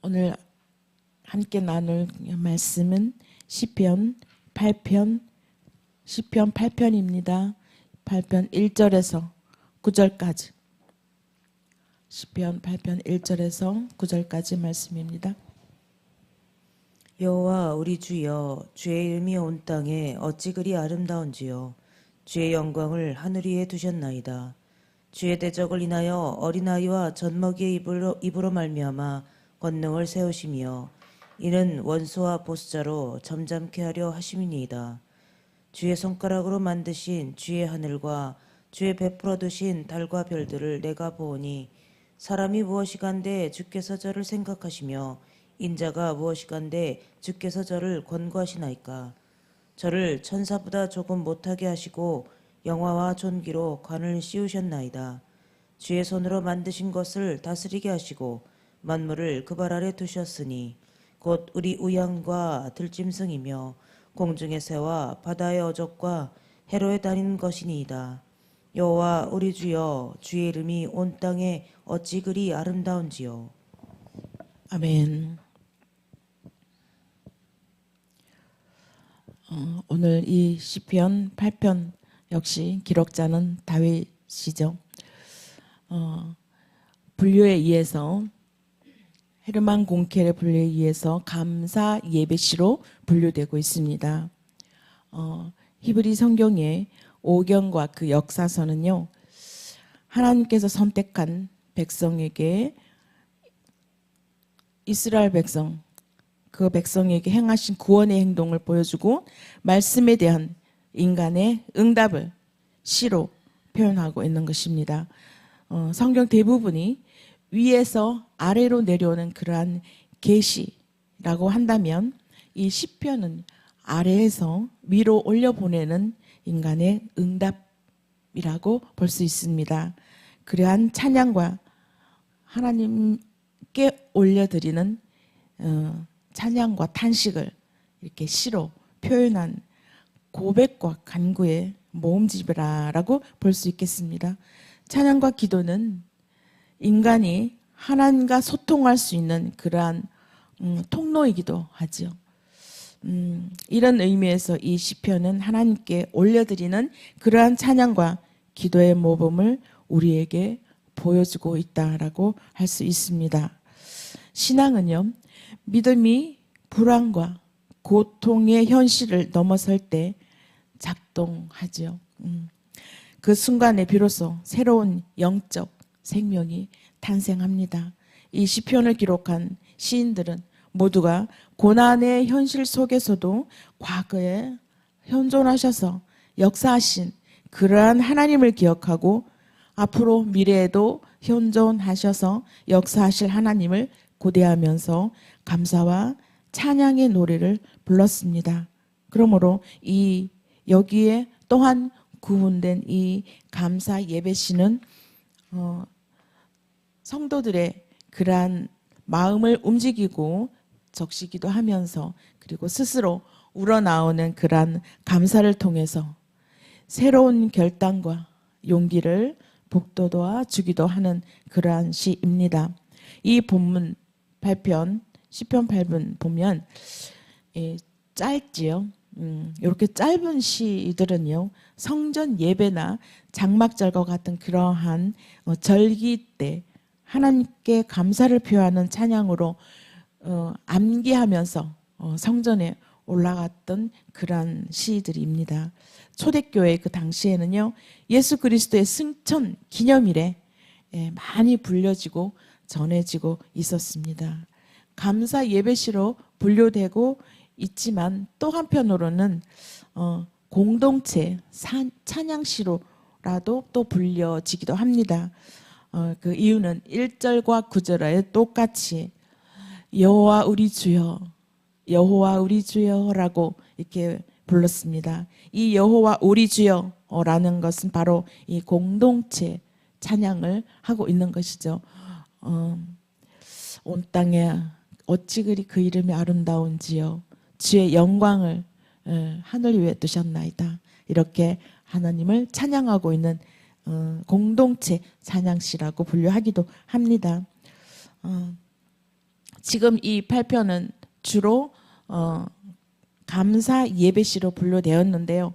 오늘 함께 나눌 말씀은 시편 8편입니다. 8편 1절에서 9절까지. 시편 8편 1절에서 9절까지 말씀입니다. 여호와 우리 주여, 주의 이름이 온 땅에 어찌 그리 아름다운지요. 주의 영광을 하늘 위에 두셨나이다. 주의 대적을 인하여 어린아이와 젖먹이의 입으로 말미암아 권능을 세우시며 이는 원수와 보수자로 잠잠케 하려 하심이니이다. 주의 손가락으로 만드신 주의 하늘과 주의 베풀어 두신 달과 별들을 내가 보오니 사람이 무엇이간데 주께서 저를 생각하시며 인자가 무엇이간데 주께서 저를 권고하시나이까. 저를 천사보다 조금 못하게 하시고 영화와 존귀로 관을 씌우셨나이다. 주의 손으로 만드신 것을 다스리게 하시고 만물을 그 발 아래 두셨으니 곧 우리 우양과 들짐승이며 공중의 새와 바다의 어족과 해로에 다니는 것이니이다. 여호와 우리 주여, 주의 이름이 온 땅에 어찌 그리 아름다운지요. 아멘. 오늘 이 시편 8편 역시 기록자는 다윗이죠. 분류에 의해서 헤르만 공켈의 분류에 의해서 감사 예배시로 분류되고 있습니다. 히브리 성경의 오경과 그 역사서는요, 하나님께서 선택한 백성에게 이스라엘 백성, 그 백성에게 행하신 구원의 행동을 보여주고 말씀에 대한 인간의 응답을 시로 표현하고 있는 것입니다. 성경 대부분이 위에서 아래로 내려오는 그러한 계시라고 한다면 이 시편은 아래에서 위로 올려보내는 인간의 응답이라고 볼 수 있습니다. 그러한 찬양과 하나님께 올려드리는 찬양과 탄식을 이렇게 시로 표현한 고백과 간구의 모음집이라고 볼 수 있겠습니다. 찬양과 기도는 인간이 하나님과 소통할 수 있는 그러한 통로이기도 하죠. 이런 의미에서 이 시편은 하나님께 올려드리는 그러한 찬양과 기도의 모범을 우리에게 보여주고 있다라고 할 수 있습니다. 신앙은요, 믿음이 불안과 고통의 현실을 넘어설 때 작동하죠. 그 순간에 비로소 새로운 영적 생명이 탄생합니다. 이 시편을 기록한 시인들은 모두가 고난의 현실 속에서도 과거에 현존하셔서 역사하신 그러한 하나님을 기억하고 앞으로 미래에도 현존하셔서 역사하실 하나님을 고대하면서 감사와 찬양의 노래를 불렀습니다. 그러므로 여기에 또한 구분된 이 감사 예배시는 성도들의 그러한 마음을 움직이고 적시기도 하면서 그리고 스스로 우러나오는 그러한 감사를 통해서 새로운 결단과 용기를 북돋아 주기도 하는 그러한 시입니다. 이 본문 8편, 시편 8편 보면 짧지요. 이렇게 짧은 시들은요, 성전 예배나 장막절과 같은 그러한 절기 때 하나님께 감사를 표하는 찬양으로 암기하면서 성전에 올라갔던 그러한 시들입니다. 초대교회 그 당시에는요, 예수 그리스도의 승천 기념일에 많이 불려지고 전해지고 있었습니다. 감사 예배시로 분류되고 있지만 또 한편으로는 공동체 찬양시로라도 또 불려지기도 합니다. 그 이유는 1절과 9절에 똑같이 여호와 우리 주여, 여호와 우리 주여라고 이렇게 불렀습니다. 이 여호와 우리 주여라는 것은 바로 이 공동체 찬양을 하고 있는 것이죠. 온 땅에 어찌 그리 그 이름이 아름다운지요. 주의 영광을 하늘 위에 두셨나이다. 이렇게 하나님을 찬양하고 있는 공동체 찬양시라고 분류하기도 합니다. 지금 이 8편은 주로 감사 예배시로 분류되었는데요.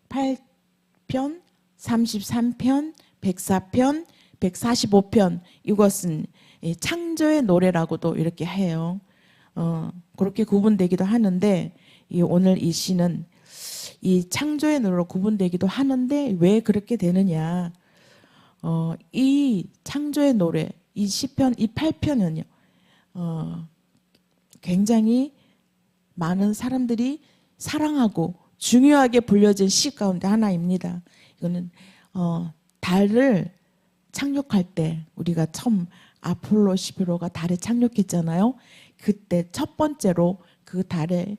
8편, 33편, 104편, 145편 이것은 창조의 노래라고도 이렇게 해요. 그렇게 구분되기도 하는데 오늘 이 시는 이 창조의 노래로 구분되기도 하는데 왜 그렇게 되느냐? 이 창조의 노래, 이 시편, 이 8편은요. 굉장히 많은 사람들이 사랑하고 중요하게 불려진 시 가운데 하나입니다. 이거는 달을 착륙할 때 우리가 처음 아폴로 11호가 달에 착륙했잖아요. 그때 첫 번째로 그 달에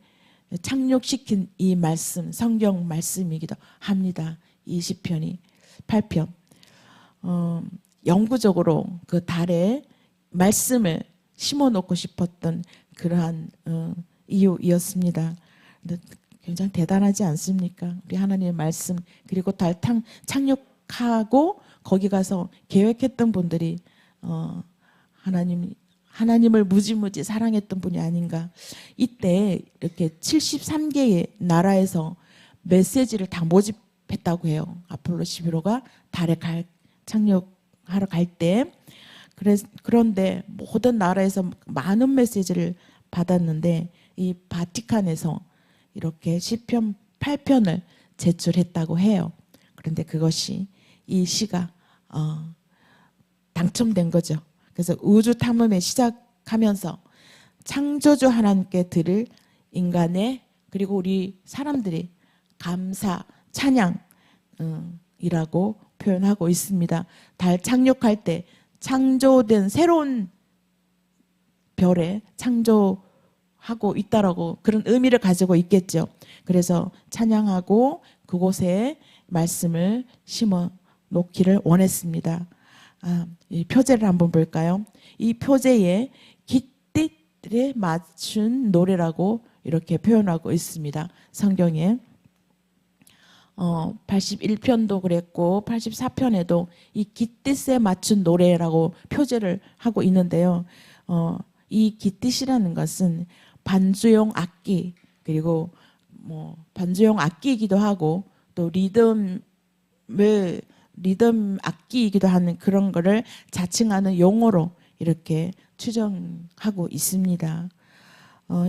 착륙시킨 이 말씀, 성경 말씀이기도 합니다. 이 시편이 8편. 영구적으로 그 달에 말씀을 심어놓고 싶었던 그러한 이유였습니다. 굉장히 대단하지 않습니까? 우리 하나님의 말씀 그리고 달 착륙하고 거기 가서 계획했던 분들이 하나님을 무지무지 사랑했던 분이 아닌가. 이때 이렇게 73개의 나라에서 메시지를 다 모집했다고 해요. 아폴로 11호가 달에 착륙하러 갈 때. 그런데 모든 나라에서 많은 메시지를 받았는데 이 바티칸에서 이렇게 시편 8편을 제출했다고 해요. 그런데 그것이 이 시가 당첨된 거죠. 그래서 우주 탐험에 시작하면서 창조주 하나님께 드릴 인간의 그리고 우리 사람들이 감사, 찬양이라고 표현하고 있습니다. 달 착륙할 때 창조된 새로운 별에 창조하고 있다라고 그런 의미를 가지고 있겠죠. 그래서 찬양하고 그곳에 말씀을 심어 놓기를 원했습니다. 이 표제를 한번 볼까요? 이 표제에 깃띠에 맞춘 노래라고 이렇게 표현하고 있습니다. 성경에 81편도 그랬고 84편에도 이 깃띠에 맞춘 노래라고 표제를 하고 있는데요. 이 깃띠이라는 것은 반주용 악기 그리고 반주용 악기이기도 하고 또 리듬 악기이기도 하는 그런 거를 자칭하는 용어로 이렇게 추정하고 있습니다.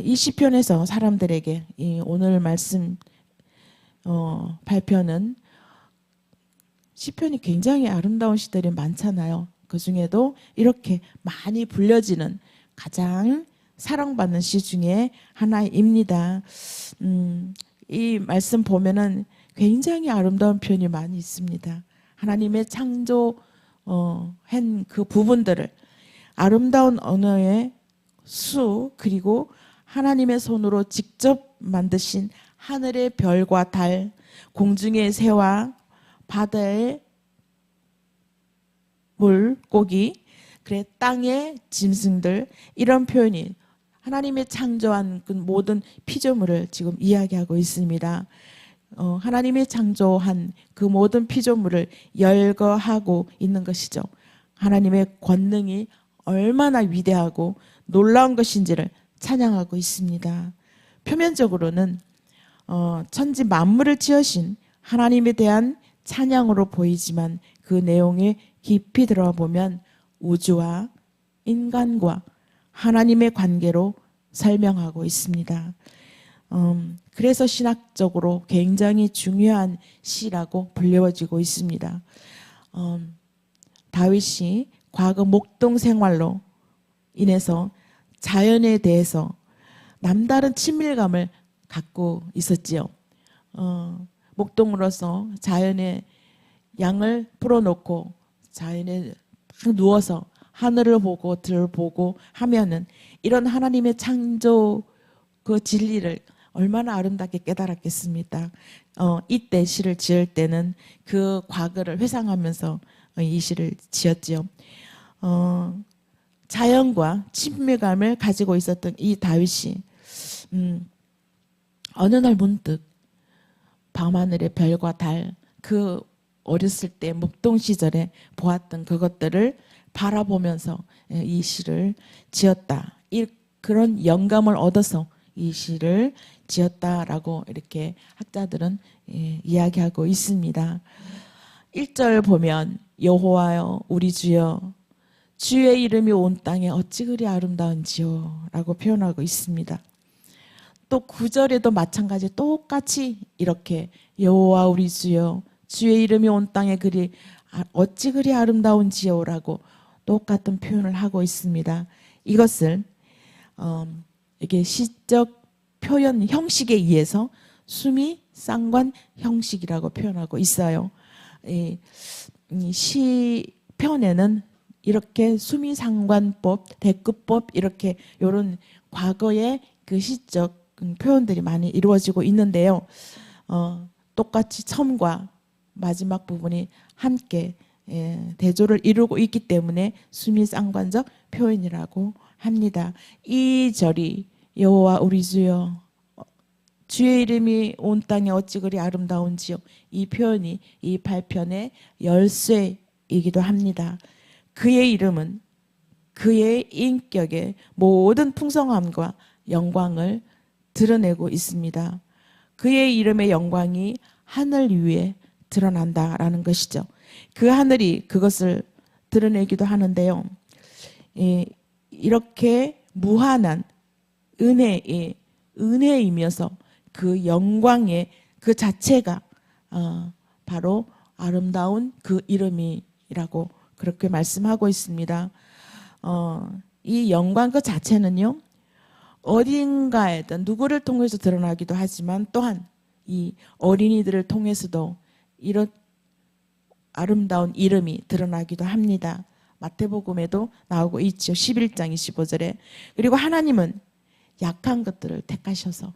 이 시편에서 사람들에게 이 오늘 말씀 8편은 시편이 굉장히 아름다운 시들이 많잖아요. 그 중에도 이렇게 많이 불려지는 가장 사랑받는 시 중에 하나입니다. 이 말씀 보면은 굉장히 아름다운 표현이 많이 있습니다. 하나님의 창조한 그 부분들을 아름다운 언어의 수 그리고 하나님의 손으로 직접 만드신 하늘의 별과 달, 공중의 새와 바다의 물고기, 그래 땅의 짐승들 이런 표현이 하나님의 창조한 그 모든 피조물을 지금 이야기하고 있습니다. 하나님이 창조한 그 모든 피조물을 열거하고 있는 것이죠. 하나님의 권능이 얼마나 위대하고 놀라운 것인지를 찬양하고 있습니다. 표면적으로는 천지 만물을 지으신 하나님에 대한 찬양으로 보이지만 그 내용에 깊이 들어가 보면 우주와 인간과 하나님의 관계로 설명하고 있습니다. 그래서 신학적으로 굉장히 중요한 시라고 불려지고 있습니다. 다윗이 과거 목동 생활로 인해서 자연에 대해서 남다른 친밀감을 갖고 있었지요. 목동으로서 자연의 양을 풀어놓고 자연에 딱 누워서 하늘을 보고 들을 보고 하면은 이런 하나님의 창조 그 진리를 얼마나 아름답게 깨달았겠습니까? 이때 시를 지을 때는 그 과거를 회상하면서 이 시를 지었지요. 자연과 친밀감을 가지고 있었던 이 다윗이 어느 날 문득 밤하늘의 별과 달, 그 어렸을 때 목동 시절에 보았던 그것들을 바라보면서 이 시를 지었다 그런 영감을 얻어서 이 시를 지었다라고 이렇게 학자들은 이야기하고 있습니다. 1절 보면 여호와여 우리 주여 주의 이름이 온 땅에 어찌 그리 아름다운지요 라고 표현하고 있습니다. 또 9절에도 마찬가지 똑같이 이렇게 여호와 우리 주여 주의 이름이 온 땅에 어찌 그리 아름다운지요 라고 똑같은 표현을 하고 있습니다. 이것을 이게 시적 표현 형식에 의해서 수미 쌍관 형식이라고 표현하고 있어요. 이 시편에는 이렇게 수미상관법, 대급법 이렇게 이런 과거의 그 시적 표현들이 많이 이루어지고 있는데요. 똑같이 처음과 마지막 부분이 함께 대조를 이루고 있기 때문에 수미상관적 표현이라고 합니다. 이 절이 여호와 우리 주여 주의 이름이 온 땅에 어찌 그리 아름다운지요. 이 표현이 이 8편의 열쇠이기도 합니다. 그의 이름은 그의 인격의 모든 풍성함과 영광을 드러내고 있습니다. 그의 이름의 영광이 하늘 위에 드러난다라는 것이죠. 그 하늘이 그것을 드러내기도 하는데요. 이렇게 무한한 은혜이면서 그 영광의 그 자체가 바로 아름다운 그 이름이라고 그렇게 말씀하고 있습니다. 이 영광 그 자체는요, 어딘가에든 누구를 통해서 드러나기도 하지만 또한 이 어린이들을 통해서도 이런 아름다운 이름이 드러나기도 합니다. 마태복음에도 나오고 있죠. 11장 25절에. 그리고 하나님은 약한 것들을 택하셔서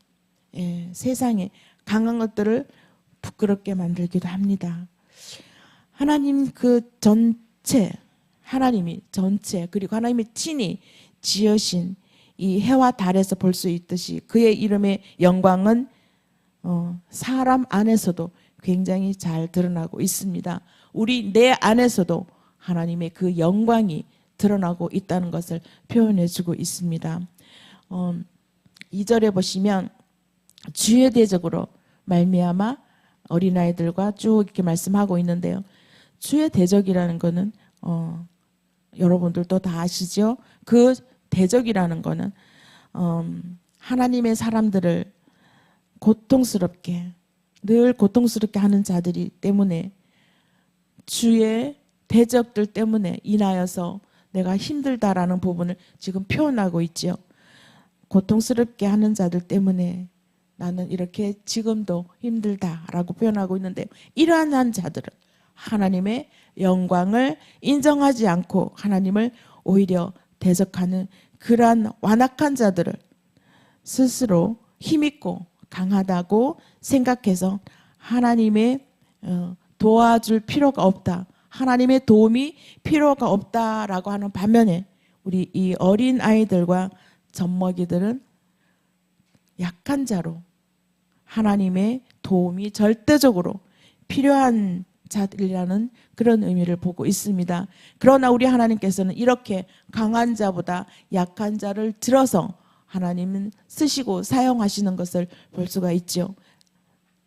세상에 강한 것들을 부끄럽게 만들기도 합니다. 하나님 그 전체, 하나님이 전체, 그리고 하나님이 친히 지으신 이 해와 달에서 볼 수 있듯이 그의 이름의 영광은 사람 안에서도 굉장히 잘 드러나고 있습니다. 내 안에서도 하나님의 그 영광이 드러나고 있다는 것을 표현해주고 있습니다. 2절에 보시면 주의 대적으로 말미암아 어린아이들과 쭉 이렇게 말씀하고 있는데요. 주의 대적이라는 거는 여러분들도 다 아시죠? 그 대적이라는 거는 하나님의 사람들을 늘 고통스럽게 하는 자들이 때문에 주의 대적들 때문에 인하여서 내가 힘들다라는 부분을 지금 표현하고 있죠. 고통스럽게 하는 자들 때문에 나는 이렇게 지금도 힘들다라고 표현하고 있는데, 이러한 자들은 하나님의 영광을 인정하지 않고 하나님을 오히려 대적하는 그러한 완악한 자들을 스스로 힘있고 강하다고 생각해서 하나님의 도와줄 필요가 없다, 하나님의 도움이 필요가 없다라고 하는 반면에 우리 이 어린 아이들과 젖먹이들은 약한 자로 하나님의 도움이 절대적으로 필요한 자들이라는 그런 의미를 보고 있습니다. 그러나 우리 하나님께서는 이렇게 강한 자보다 약한 자를 들어서 하나님은 쓰시고 사용하시는 것을 볼 수가 있죠.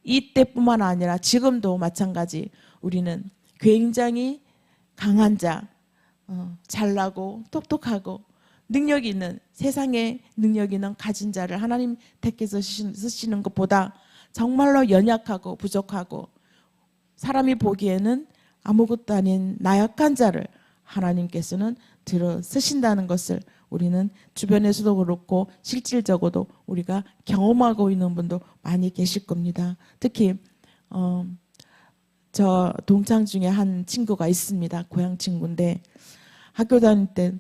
이때뿐만 아니라 지금도 마찬가지 우리는 굉장히 강한 자, 잘나고 똑똑하고 능력 있는, 세상에 능력 있는 가진 자를 하나님 택해서 쓰시는 것보다 정말로 연약하고 부족하고 사람이 보기에는 아무것도 아닌 나약한 자를 하나님께서는 들어 쓰신다는 것을 우리는 주변에서도 그렇고 실질적으로도 우리가 경험하고 있는 분도 많이 계실 겁니다. 특히 저 동창 중에 한 친구가 있습니다. 고향 친구인데 학교 다닐 때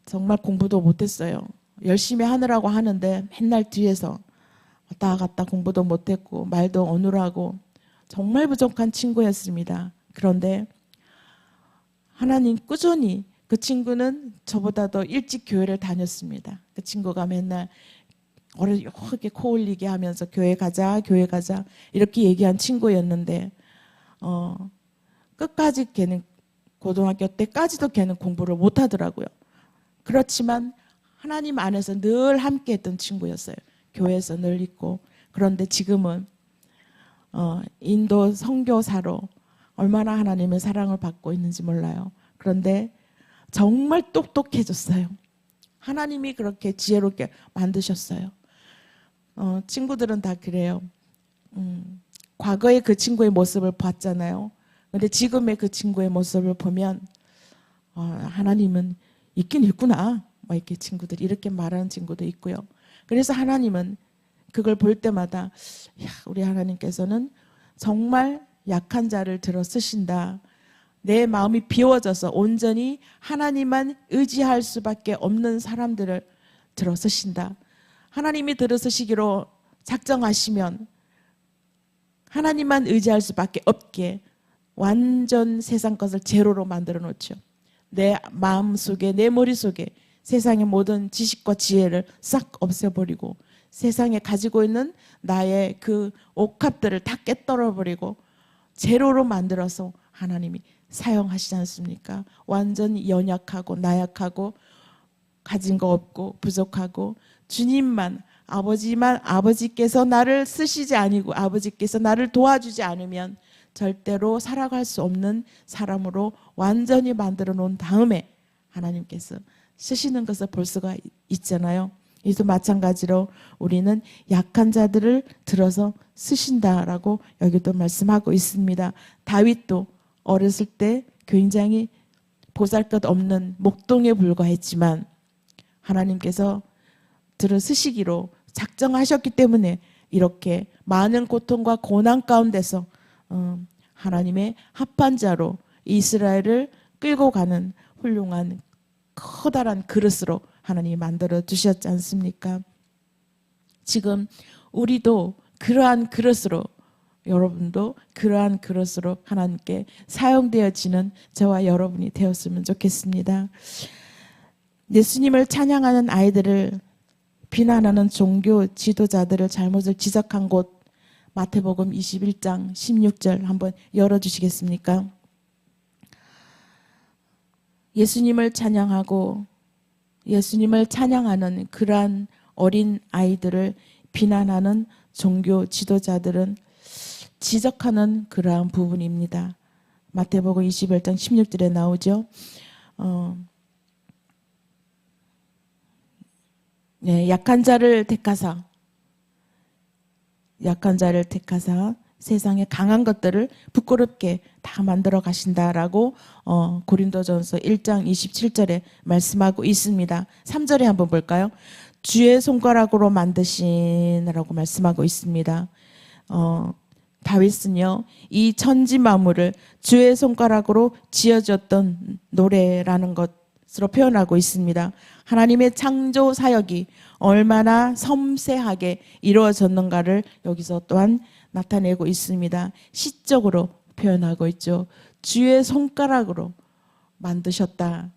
정말 공부도 못했어요. 열심히 하느라고 하는데 맨날 뒤에서 왔다 갔다 공부도 못했고 말도 어눌하고 정말 부족한 친구였습니다. 그런데 하나님 꾸준히, 그 친구는 저보다 더 일찍 교회를 다녔습니다. 그 친구가 맨날 이렇게 코 올리게 하면서 교회 가자 이렇게 얘기한 친구였는데 끝까지 걔는 고등학교 때까지도 걔는 공부를 못하더라고요. 그렇지만 하나님 안에서 늘 함께했던 친구였어요. 교회에서 늘 있고. 그런데 지금은 인도 선교사로 얼마나 하나님의 사랑을 받고 있는지 몰라요. 그런데 정말 똑똑해졌어요. 하나님이 그렇게 지혜롭게 만드셨어요. 친구들은 다 그래요. 과거의 그 친구의 모습을 봤잖아요. 근데 지금의 그 친구의 모습을 보면 하나님은 있긴 있구나. 뭐 이렇게 친구들이 이렇게 말하는 친구도 있고요. 그래서 하나님은 그걸 볼 때마다 우리 하나님께서는 정말 약한 자를 들어 쓰신다. 내 마음이 비워져서 온전히 하나님만 의지할 수밖에 없는 사람들을 들어 쓰신다. 하나님이 들어 쓰시기로 작정하시면 하나님만 의지할 수밖에 없게 완전 세상 것을 제로로 만들어 놓죠. 내 마음속에, 내 머릿속에 세상의 모든 지식과 지혜를 싹 없애버리고 세상에 가지고 있는 나의 그 옥합들을 다 깨떨어버리고 제로로 만들어서 하나님이 사용하시지 않습니까? 완전히 연약하고 나약하고 가진 거 없고 부족하고 주님만 아버지께서 나를 쓰시지 아니고 아버지께서 나를 도와주지 않으면 절대로 살아갈 수 없는 사람으로 완전히 만들어 놓은 다음에 하나님께서 쓰시는 것을 볼 수가 있잖아요. 이도 마찬가지로 우리는 약한 자들을 들어서 쓰신다라고 여기도 말씀하고 있습니다. 다윗도 어렸을 때 굉장히 보잘것없는 목동에 불과했지만 하나님께서 들어 쓰시기로 작정하셨기 때문에 이렇게 많은 고통과 고난 가운데서 하나님의 합한 자로 이스라엘을 끌고 가는 훌륭한 커다란 그릇으로 하나님이 만들어 주셨지 않습니까? 지금 우리도 그러한 그릇으로 여러분도 그러한 그릇으로 하나님께 사용되어지는 저와 여러분이 되었으면 좋겠습니다. 예수님을 찬양하는 아이들을 비난하는 종교 지도자들을 잘못을 지적한 곳 마태복음 21장 16절 한번 열어주시겠습니까? 예수님을 찬양하고 예수님을 찬양하는 그러한 어린 아이들을 비난하는 종교 지도자들은 지적하는 그러한 부분입니다. 마태복음 21장 16절에 나오죠. 약한 자를 택하사 세상의 강한 것들을 부끄럽게 다 만들어 가신다라고 고린도전서 1장 27절에 말씀하고 있습니다. 3절에 한번 볼까요? 주의 손가락으로 만드신이라고 말씀하고 있습니다. 다윗은요, 이 천지 만물을 주의 손가락으로 지어졌던 노래라는 것으로 표현하고 있습니다. 하나님의 창조 사역이 얼마나 섬세하게 이루어졌는가를 여기서 또한 나타내고 있습니다. 시적으로 표현하고 있죠. 주의 손가락으로 만드셨다.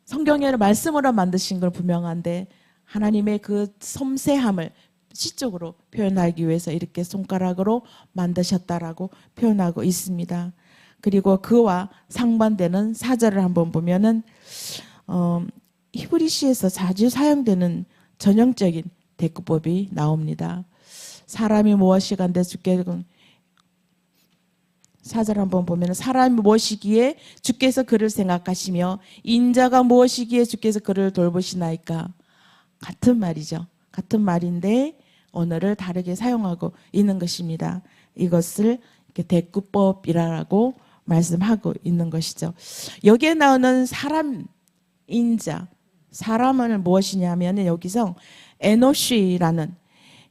성경의 말씀으로 만드신 건 분명한데 하나님의 그 섬세함을 시적으로 표현하기 위해서 이렇게 손가락으로 만드셨다라고 표현하고 있습니다. 그리고 그와 상반되는 4절을 한번 보면은 히브리시에서 자주 사용되는 전형적인 대꾸법이 나옵니다. 사람이 무엇이간데 주께 4절 한번 보면 사람이 무엇이기에 주께서 그를 생각하시며 인자가 무엇이기에 주께서 그를 돌보시나이까. 같은 말이죠. 같은 말인데 언어를 다르게 사용하고 있는 것입니다. 이것을 이렇게 대꾸법이라고 말씀하고 있는 것이죠. 여기에 나오는 사람, 인자, 사람은 무엇이냐면 여기서 에노시라는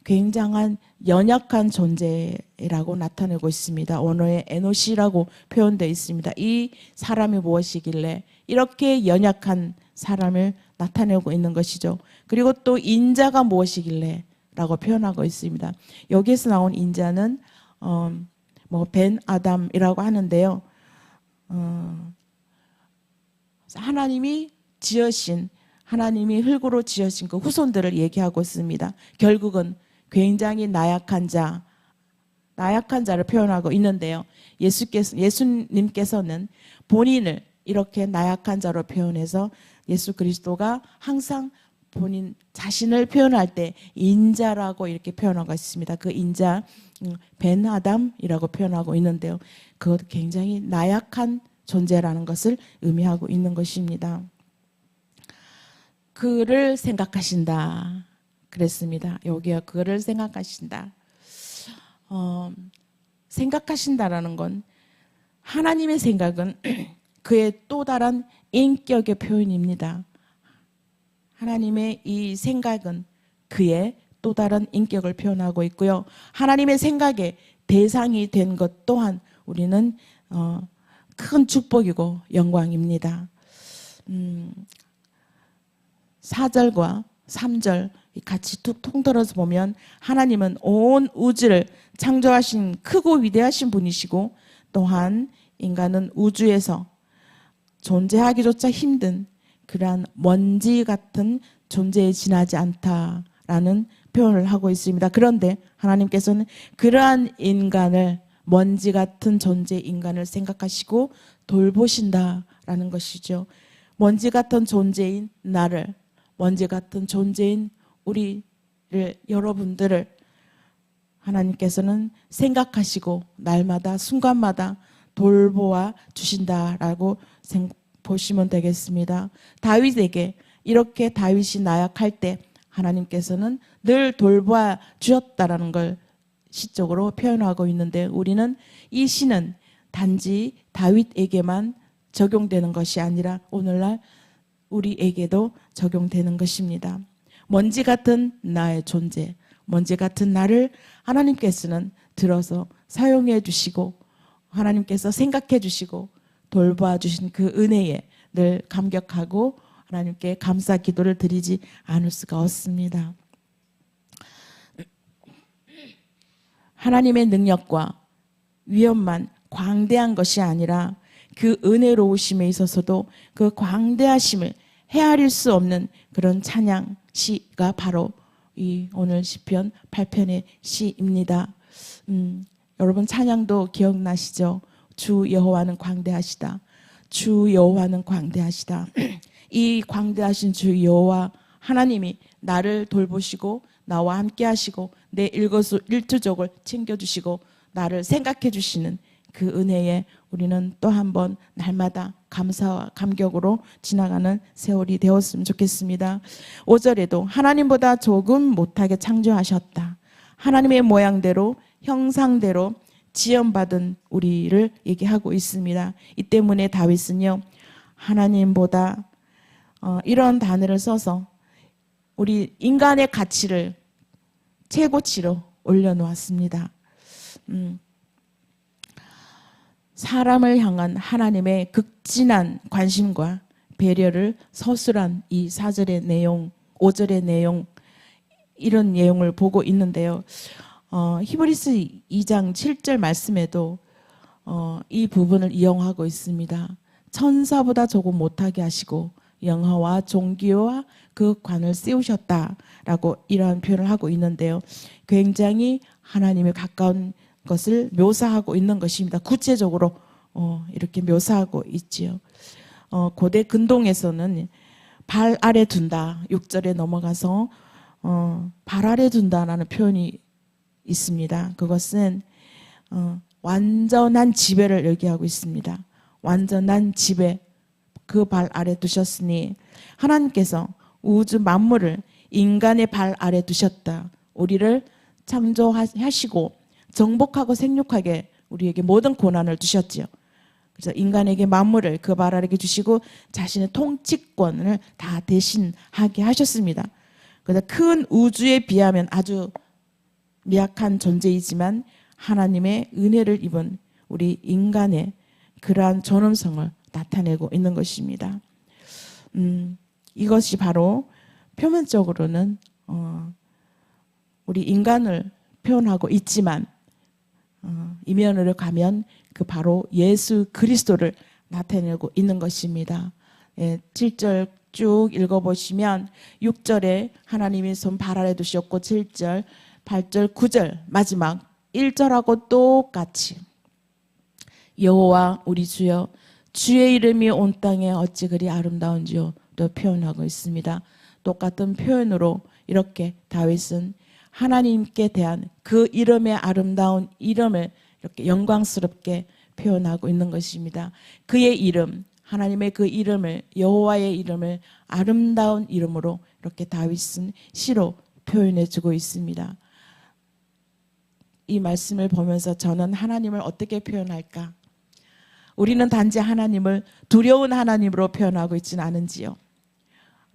굉장한 연약한 존재라고 나타내고 있습니다. 원어에 에노시라고 표현되어 있습니다. 이 사람이 무엇이길래 이렇게 연약한 사람을 나타내고 있는 것이죠. 그리고 또 인자가 무엇이길래 라고 표현하고 있습니다. 여기에서 나온 인자는 벤 아담이라고 하는데요. 하나님이 지으신 하나님이 흙으로 지으신 그 후손들을 얘기하고 있습니다. 결국은 굉장히 나약한 자를 표현하고 있는데요. 예수님께서는 본인을 이렇게 나약한 자로 표현해서 예수 그리스도가 항상 본인 자신을 표현할 때 인자라고 이렇게 표현하고 있습니다. 그 인자 벤 아담이라고 표현하고 있는데요. 그것도 굉장히 나약한 존재라는 것을 의미하고 있는 것입니다. 그를 생각하신다 그랬습니다. 여기요, 그를 생각하신다. 생각하신다라는 건 하나님의 생각은 그의 또 다른 인격의 표현입니다. 하나님의 이 생각은 그의 또 다른 인격을 표현하고 있고요. 하나님의 생각의 대상이 된 것 또한 우리는 큰 축복이고 영광입니다. 4절과 3절 같이 툭 통틀어서 보면 하나님은 온 우주를 창조하신 크고 위대하신 분이시고 또한 인간은 우주에서 존재하기조차 힘든 그러한 먼지 같은 존재에 지나지 않다라는 표현을 하고 있습니다. 그런데 하나님께서는 그러한 인간을 먼지 같은 존재 인간을 생각하시고 돌보신다라는 것이죠. 먼지 같은 존재인 나를, 먼지 같은 존재인 우리를, 여러분들을 하나님께서는 생각하시고 날마다 순간마다 돌보아 주신다라고 보시면 되겠습니다. 다윗에게 이렇게 다윗이 나약할 때 하나님께서는 늘 돌보아 주셨다라는 걸 시적으로 표현하고 있는데 우리는 이 시는 단지 다윗에게만 적용되는 것이 아니라 오늘날 우리에게도 적용되는 것입니다. 먼지 같은 나의 존재, 먼지 같은 나를 하나님께서는 들어서 사용해 주시고 하나님께서 생각해 주시고 돌봐 주신 그 은혜에 늘 감격하고 하나님께 감사 기도를 드리지 않을 수가 없습니다. 하나님의 능력과 위엄만 광대한 것이 아니라 그 은혜로우심에 있어서도 그 광대하심을 헤아릴 수 없는 그런 찬양 시가 바로 이 오늘 시편 8편의 시입니다. 여러분 찬양도 기억나시죠? 주 여호와는 광대하시다. 주 여호와는 광대하시다. 이 광대하신 주 여호와 하나님이 나를 돌보시고 나와 함께 하시고 내 일거수일투족을 챙겨주시고 나를 생각해 주시는 그 은혜에 우리는 또 한 번 날마다 감사와 감격으로 지나가는 세월이 되었으면 좋겠습니다. 5절에도 하나님보다 조금 못하게 창조하셨다. 하나님의 모양대로 형상대로 지음받은 우리를 얘기하고 있습니다. 이 때문에 다윗은요 하나님보다 이런 단어를 써서 우리 인간의 가치를 최고치로 올려놓았습니다. 사람을 향한 하나님의 극진한 관심과 배려를 서술한 이 4절의 내용, 5절의 내용 이런 내용을 보고 있는데요. 히브리서 2장 7절 말씀에도 이 부분을 이용하고 있습니다. 천사보다 조금 못하게 하시고 영화와 종기와 그 관을 세우셨다라고 이러한 표현을 하고 있는데요. 굉장히 하나님에 가까운 것을 묘사하고 있는 것입니다. 구체적으로 이렇게 묘사하고 있지요. 고대 근동에서는 발 아래 둔다. 6절에 넘어가서 발 아래 둔다라는 표현이 있습니다. 그것은 완전한 지배를 얘기하고 있습니다. 완전한 지배, 그 발 아래 두셨으니 하나님께서 우주 만물을 인간의 발 아래 두셨다. 우리를 창조하시고 정복하고 생육하게 우리에게 모든 권한을 주셨지요. 그래서 인간에게 만물을 그 발 아래에 주시고 자신의 통치권을 다 대신하게 하셨습니다. 그래서 큰 우주에 비하면 아주 미약한 존재이지만 하나님의 은혜를 입은 우리 인간의 그러한 존엄성을 나타내고 있는 것입니다. 이것이 바로 표면적으로는 우리 인간을 표현하고 있지만 이면으로 가면 그 바로 예수 그리스도를 나타내고 있는 것입니다. 7절 쭉 읽어보시면 6절에 하나님이 손 발 아래 두셨고 7절, 8절, 9절 마지막 1절하고 똑같이 여호와 우리 주여 주의 이름이 온 땅에 어찌 그리 아름다운지요 또 표현하고 있습니다. 똑같은 표현으로 이렇게 다윗은 하나님께 대한 그 이름의 아름다운 이름을 이렇게 영광스럽게 표현하고 있는 것입니다. 그의 이름, 하나님의 그 이름을, 여호와의 이름을 아름다운 이름으로 이렇게 다윗은 시로 표현해 주고 있습니다. 이 말씀을 보면서 저는 하나님을 어떻게 표현할까? 우리는 단지 하나님을 두려운 하나님으로 표현하고 있지는 않은지요.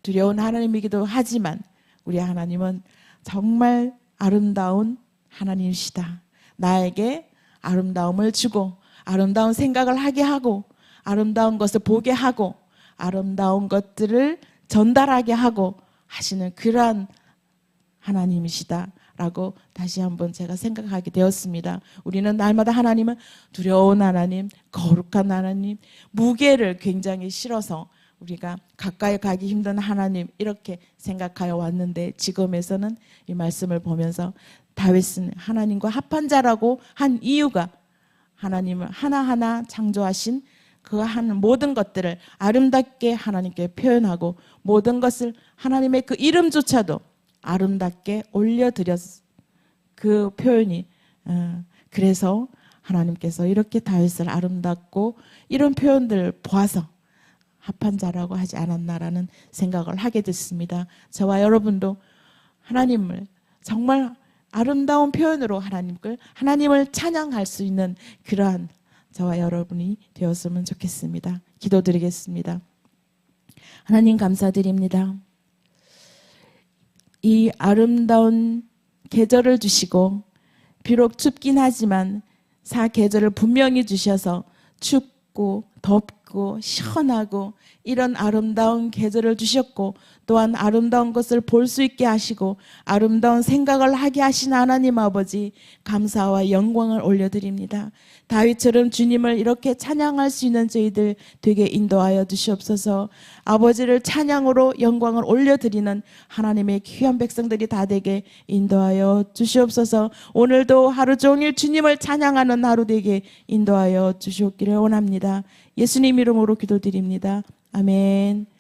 두려운 하나님이기도 하지만 우리 하나님은 정말 아름다운 하나님이시다. 나에게 아름다움을 주고 아름다운 생각을 하게 하고 아름다운 것을 보게 하고 아름다운 것들을 전달하게 하고 하시는 그러한 하나님이시다라고 다시 한번 제가 생각하게 되었습니다. 우리는 날마다 하나님은 두려운 하나님, 거룩한 하나님, 무게를 굉장히 실어서 우리가 가까이 가기 힘든 하나님 이렇게 생각하여 왔는데 지금에서는 이 말씀을 보면서 다윗은 하나님과 합한 자라고 한 이유가 하나님을 하나하나 창조하신 그 한 모든 것들을 아름답게 하나님께 표현하고 모든 것을 하나님의 그 이름조차도 아름답게 올려드렸 그 표현이 그래서 하나님께서 이렇게 다윗을 아름답고 이런 표현들을 보아서 합한 자라고 하지 않았나라는 생각을 하게 됐습니다. 저와 여러분도 하나님을 정말 아름다운 표현으로 하나님을 찬양할 수 있는 그러한 저와 여러분이 되었으면 좋겠습니다. 기도드리겠습니다. 하나님 감사드립니다. 이 아름다운 계절을 주시고 비록 춥긴 하지만 사계절을 분명히 주셔서 춥고 덥고 시원하고 이런 아름다운 계절을 주셨고 또한 아름다운 것을 볼 수 있게 하시고 아름다운 생각을 하게 하신 하나님 아버지 감사와 영광을 올려드립니다. 다윗처럼 주님을 이렇게 찬양할 수 있는 저희들 되게 인도하여 주시옵소서. 아버지를 찬양으로 영광을 올려드리는 하나님의 귀한 백성들이 다 되게 인도하여 주시옵소서. 오늘도 하루 종일 주님을 찬양하는 하루 되게 인도하여 주시옵기를 원합니다. 예수님 이름으로 기도드립니다. 아멘.